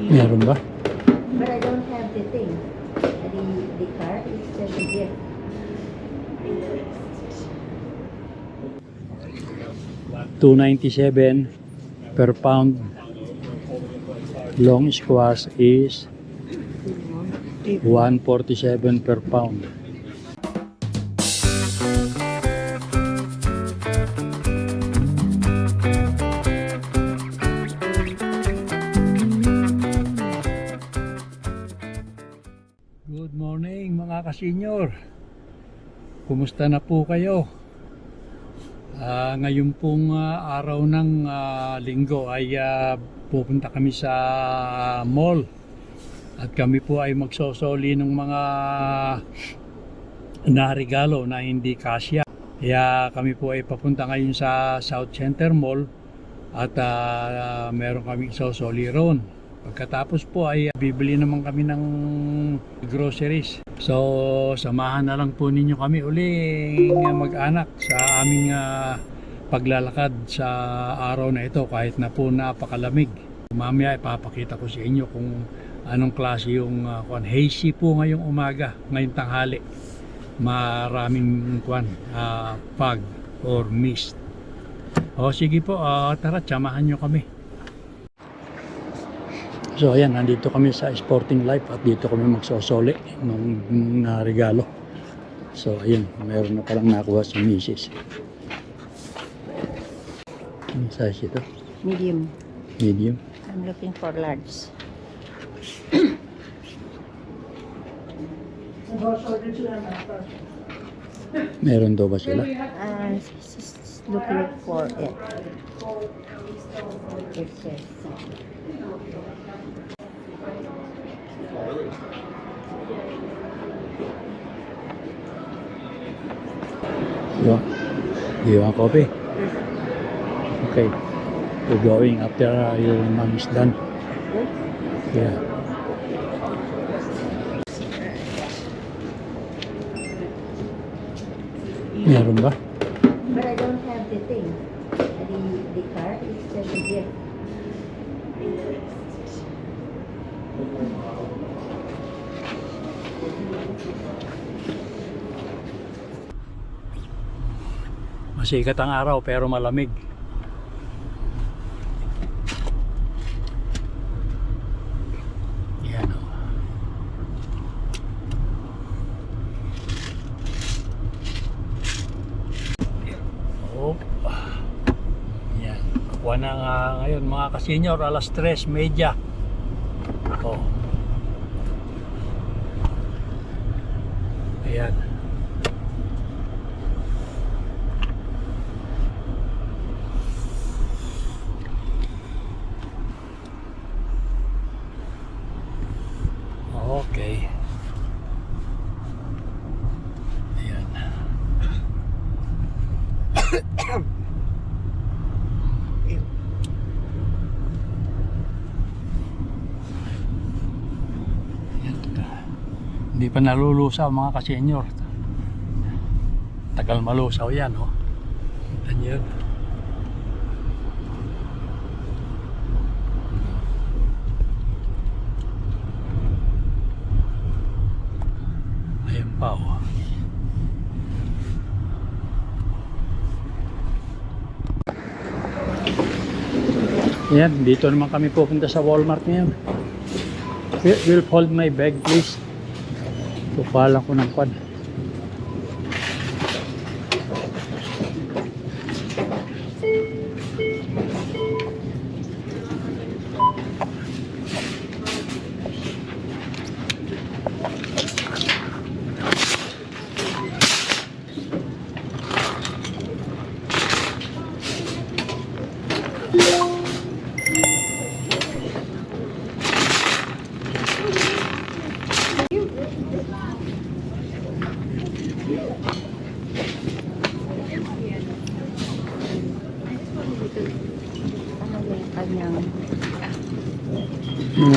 Meron ba? But I don't have the thing. The card is just a gift. $2.97 per pound. Long squash is $1.47 per pound. Good morning mga ka-senior. Kumusta na po kayo? Ngayon pong araw ng linggo ay pupunta kami sa mall at kami po ay magsosoli ng mga naregalo na hindi kasya. Kaya kami po ay papunta ngayon sa South Center Mall at meron kaming sosoli roon. Pagkatapos po ay bibili naman kami ng groceries. So samahan na lang po ninyo kami uling mag-anak sa aming paglalakad sa araw na ito kahit na po napakalamig. Mamaya ipapakita ko sa inyo kung anong klase yung hazy po ngayong umaga, ngayong tanghali. Maraming fog or mist. O sige po, tara samahan nyo kami. So ayan, nandito kami sa Sporting Life at dito kami magsosoli ng regalo. So ayan, meron na palang nakuha si Mrs. Ano size ito? Medium. Medium. I'm looking for large. Meron daw ba sila? Just looking for it. It says. Do you want coffee? Okay. We're going after your mom is done. Yeah. Meron ba? But I don't have the thing. The card is just a gift. Masikat ang araw pero malamig. Yan o. Yan. Kuha na nga ngayon mga ka-senior, alas 3:30. Oh. Ayan. Okay. Ayan. Hindi pa nalulusaw mga ka-senior. Tagal malusaw yan, oh. Kita niyo yun. Ayan pa, oh. Ayan, dito naman kami pupunta sa Walmart ngayon. Will hold my bag, please. Tupalan ko ng kwan.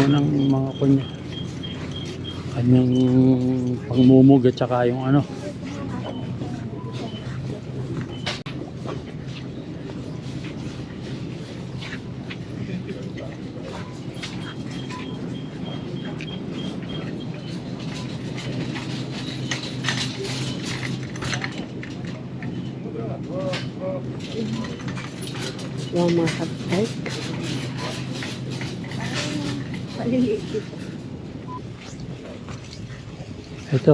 Ng mga kunya kanyang pangmumug at saka yung ano Mama hot cake. Maliliit dito. Ito.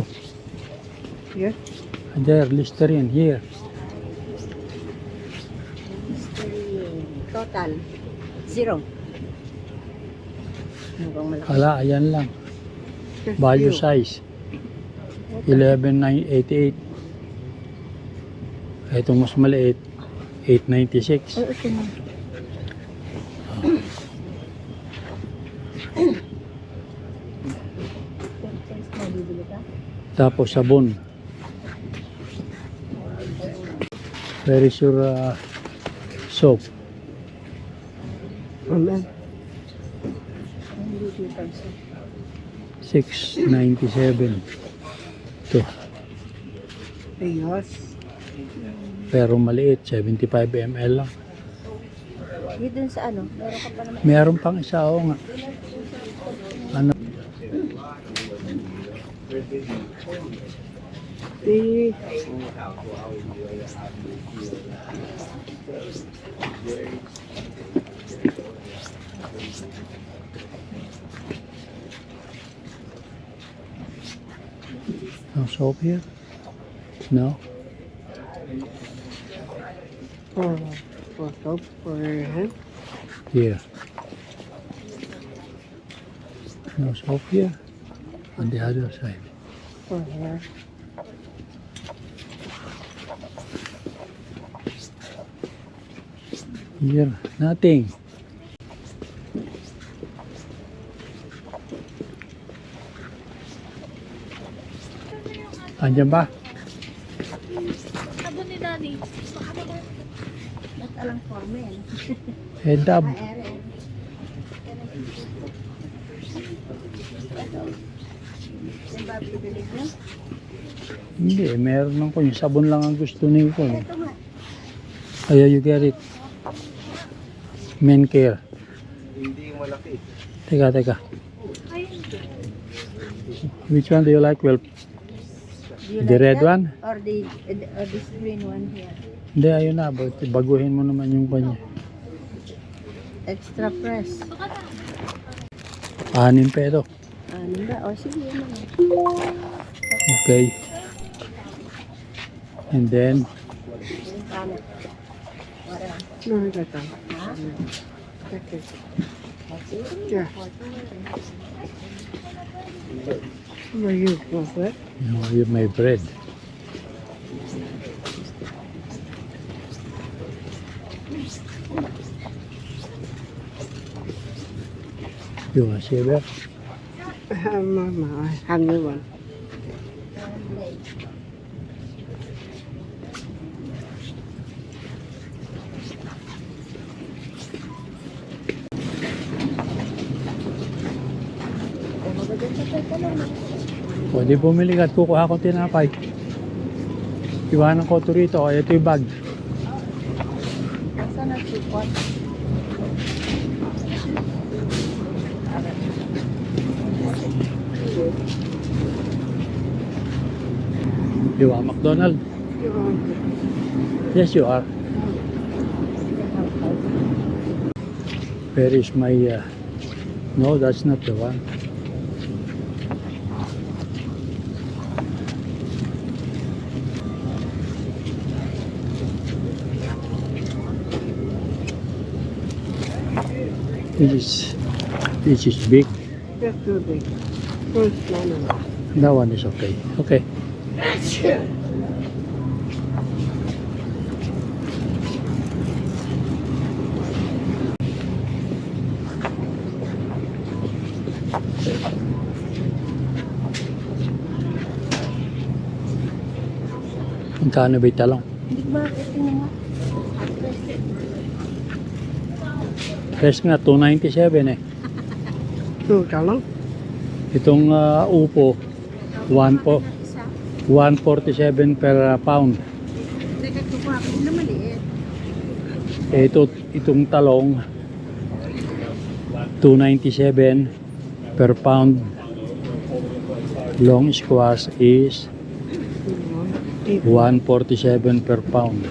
Yes. There, Listerine. Here. Total. 0. Hanggang malaki. Ala, ayan lang. Value size. 11,988. Itong mas maliit, 896. Oo, ito na. Bibili ka? Tapos sabon. Where is your soap? Amen. 697. Ito. Ayos. Pero maliit, 75 ml lang. Di dun sa ano, meron ka pa naman. Meron pang isa, oo nga. Ano? Eh, No soap here? No? for soap, for hand. Here. No soap here? On the other side. For hair. Here, nothing. Andiyan ba? Sabon ni Daddy. Ba't alang forma yan? Head up. Ere. Yan ba bibili mo? Hindi, meron lang ko. Yung sabon lang ang gusto ni ko. Ito nga. Ayaw, you get it. Men care. Hindi malaki. Teka. Which one do you like? Well, Do you the like red that? one? Or this green one here? Hindi, ayun na. Baguhin mo naman yung kanya. Extra fresh. 6 peso. Ano ba? O sige, yun naman. Okay. And then, Ano? Wala. No, that's all. Okay. Yeah. Where you want that? you my bread. You want sugar? Mama, I have new one. Pwede bumili ka at kukuha ko tinapay. Iwanan ko ito rito. Ito yung bag. Saan ang support? You want McDonald? Yes, you are. Where is my... no, that's not the one. This is big. That's too big. First one. That one is okay. Okay. Magkano ba yung talong? Hindi ba? Tingnan nga. Fresh nga, 297 eh. Two talong? Itong upo, 147 per pound. Teka, kukuha ko na maliit. Itong talong, 297 per pound. Long squash is 147 per pound.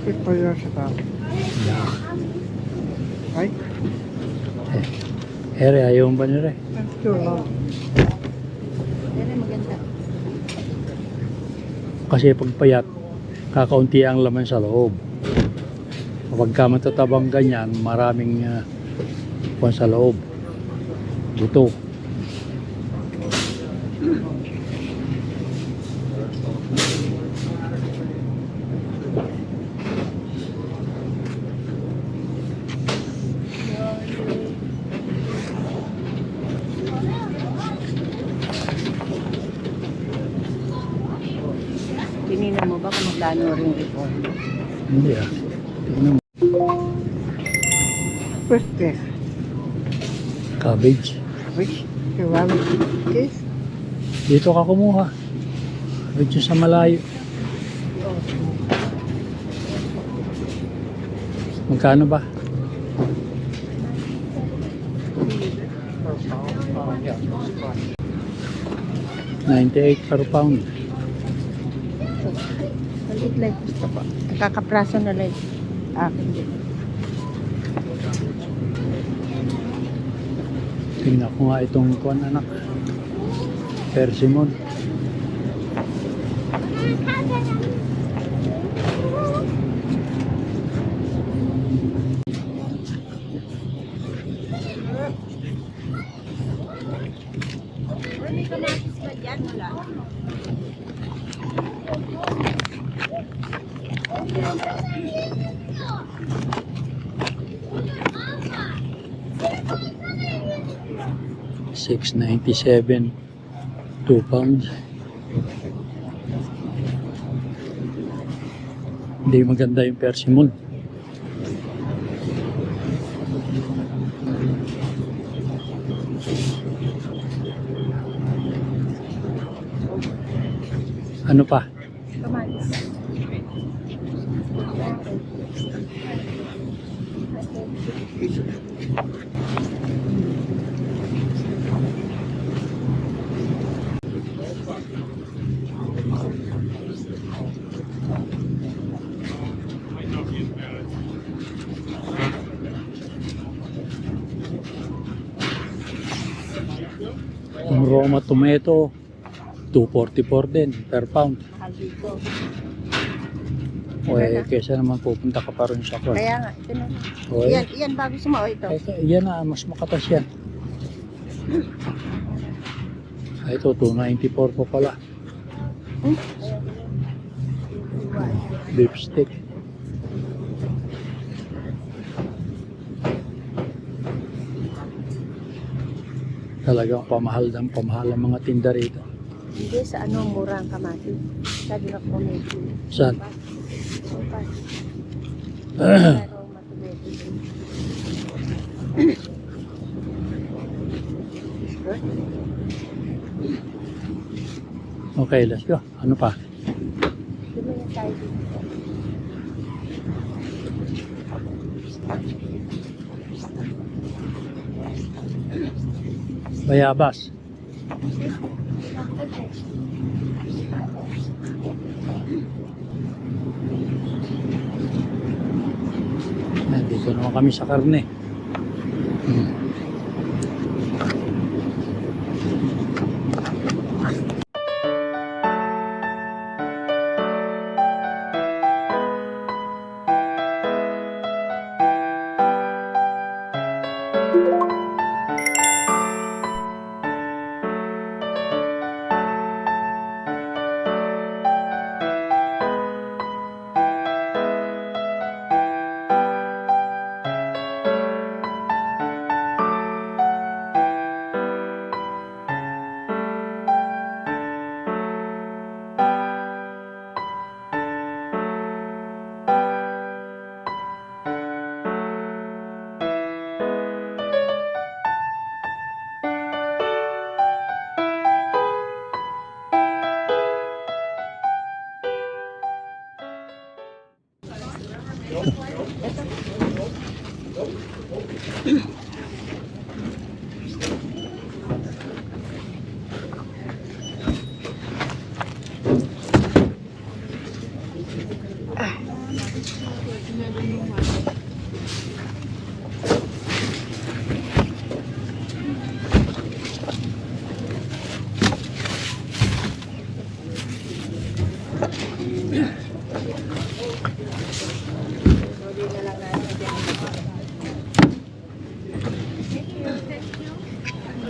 Put for your saka. Right? Ere, ayaw mo ba nire? That's too long. Pero maganda. Kasi pagpayat, kakaunti ang laman sa loob. Kapag ka matatabang ganyan, maraming kuwan sa loob. Buto. Tinina mo ba kung magkano rin report? Hindi ah. Tingnan mo. What's this? Cabbage. Which? You want this? Dito ka kumuha. Medyo sa malayo. Magkano ba? $98 per pound. Malit lang gusto ko. Kakapraso na lang. Akin din. Tingnan ko nga itong kuwan anak. Persimmon. May kamatis ba dyan? Wala. $6.97 2 pounds. Hindi maganda yung persimmon. Ano pa? Kamatis. Yung Roma tomato, $2.44 din per pound. Mahal dito. O eh, kesa naman pupunta ka pa rin sa kwan. Kaya nga, ito na. O eh, Iyan ba gusto mo? O ito. yan na, mas makatas yan. Ito, $2.94 po pala. Beef stick. Talagang pamahal ng pamahal ang mga tinda rito. Hindi sa ano, mura ang kamatis. Sabi na ko medyo. Saan? Sopas. Pero matuloy din. Okay, let's go. Ano pa? Tumingin tayo dito. Bayabas. Nandito naman kami sa karne.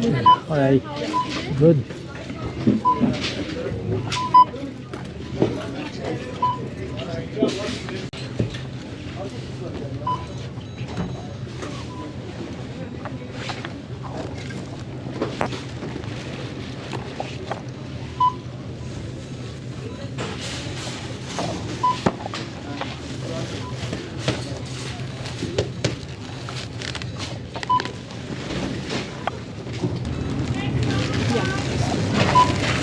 Alright. Good.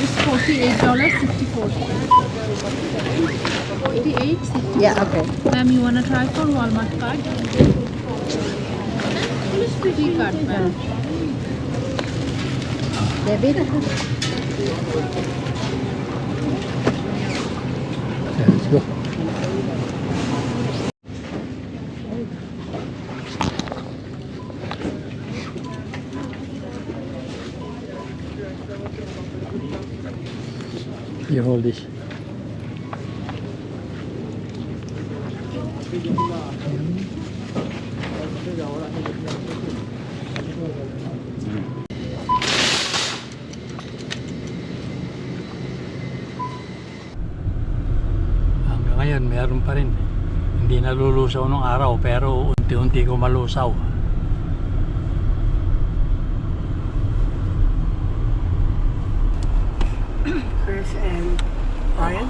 It's $48.64. 48.64. Yeah, okay. Ma'am, you wanna try for Walmart card? Free card, ma'am. Debit? Okay, let's go. You hold this. Hanggang ngayon, meron pa rin. Hindi nalulusaw nung araw, pero unti-unti ko malusaw. Chris and Brian.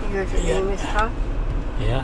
You guys are doing this talk? Yeah.